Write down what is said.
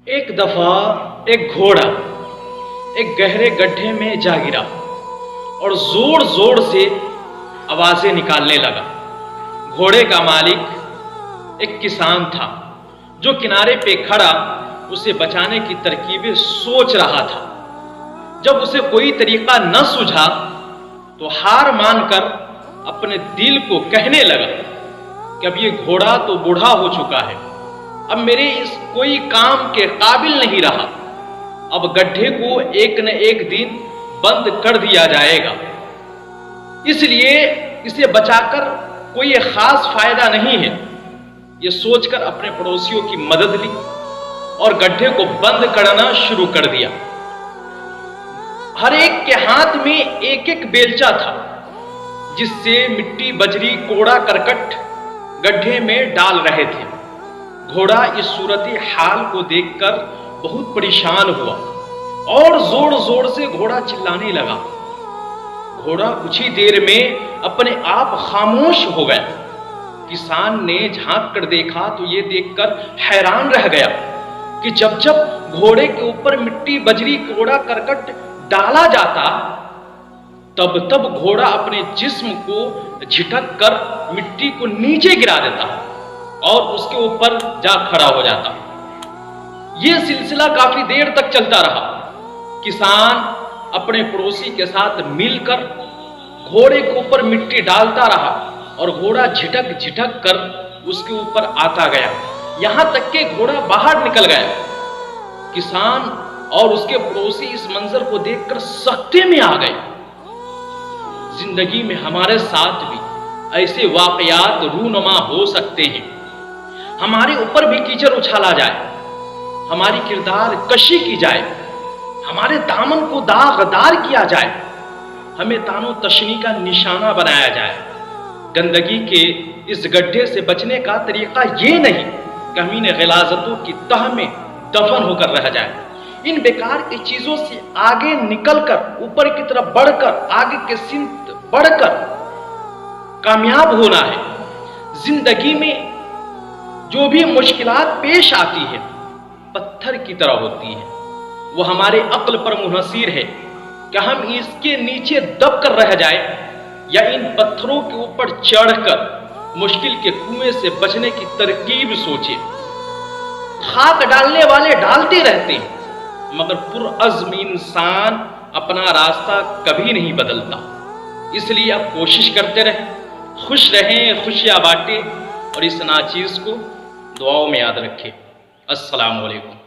ایک دفعہ ایک گھوڑا ایک گہرے گڈھے میں جا گرا اور زور زور سے آوازیں نکالنے لگا۔ گھوڑے کا مالک ایک کسان تھا جو کنارے پہ کھڑا اسے بچانے کی ترکیبیں سوچ رہا تھا۔ جب اسے کوئی طریقہ نہ سوجھا تو ہار مان کر اپنے دل کو کہنے لگا کہ اب یہ گھوڑا تو بوڑھا ہو چکا ہے، اب میرے اس کوئی کام کے قابل نہیں رہا، اب گڈھے کو ایک نہ ایک دن بند کر دیا جائے گا، اس لیے اسے بچا کر کوئی خاص فائدہ نہیں ہے۔ یہ سوچ کر اپنے پڑوسیوں کی مدد لی اور گڈھے کو بند کرنا شروع کر دیا۔ ہر ایک کے ہاتھ میں ایک ایک بیلچہ تھا جس سے مٹی، بجری، کوڑا کرکٹ گڈھے میں ڈال رہے تھے۔ گھوڑا اس صورت حال کو دیکھ کر بہت پریشان ہوا اور زور زور سے گھوڑا چلانے لگا۔ گھوڑا کچھ ہی دیر میں اپنے آپ خاموش ہو گیا۔ کسان نے جھانک کر دیکھا تو یہ دیکھ کر حیران رہ گیا کہ جب جب گھوڑے کے اوپر مٹی، بجری، کوڑا کرکٹ ڈالا جاتا تب تب گھوڑا اپنے جسم کو جھٹک کر مٹی کو نیچے گرا دیتا اور اس کے اوپر جا کھڑا ہو جاتا۔ یہ سلسلہ کافی دیر تک چلتا رہا۔ کسان اپنے پڑوسی کے ساتھ مل کر گھوڑے کے اوپر مٹی ڈالتا رہا اور گھوڑا جھٹک جھٹک کر اس کے اوپر آتا گیا، یہاں تک کہ گھوڑا باہر نکل گیا۔ کسان اور اس کے پڑوسی اس منظر کو دیکھ کر سکتے میں آ گئے۔ زندگی میں ہمارے ساتھ بھی ایسے واقعات رونما ہو سکتے ہیں۔ ہمارے اوپر بھی کیچڑ اچھالا جائے، ہماری کردار کشی کی جائے، ہمارے دامن کو داغدار کیا جائے، ہمیں تان و تشنی کا نشانہ بنایا جائے۔ گندگی کے اس گڈھے سے بچنے کا طریقہ یہ نہیں کہ ہم انہیں غلاظتوں کی تہ میں دفن ہو کر رہ جائے۔ ان بیکار کی چیزوں سے آگے نکل کر، اوپر کی طرف بڑھ کر، آگے کے سمت بڑھ کر کامیاب ہونا ہے۔ زندگی میں جو بھی مشکلات پیش آتی ہے پتھر کی طرح ہوتی ہے، وہ ہمارے عقل پر منحصر ہے کہ ہم اس کے نیچے دب کر رہ جائیں یا ان پتھروں کے اوپر چڑھ کر مشکل کے کنویں سے بچنے کی ترکیب سوچیں۔ خاک ڈالنے والے ڈالتے رہتے ہیں مگر پرعزم انسان اپنا راستہ کبھی نہیں بدلتا۔ اس لیے اب کوشش کرتے رہیں، خوش رہیں، خوشیاں بانٹیں اور اس ناچیز کو دعاؤں میں یاد رکھیں۔ السلام علیکم۔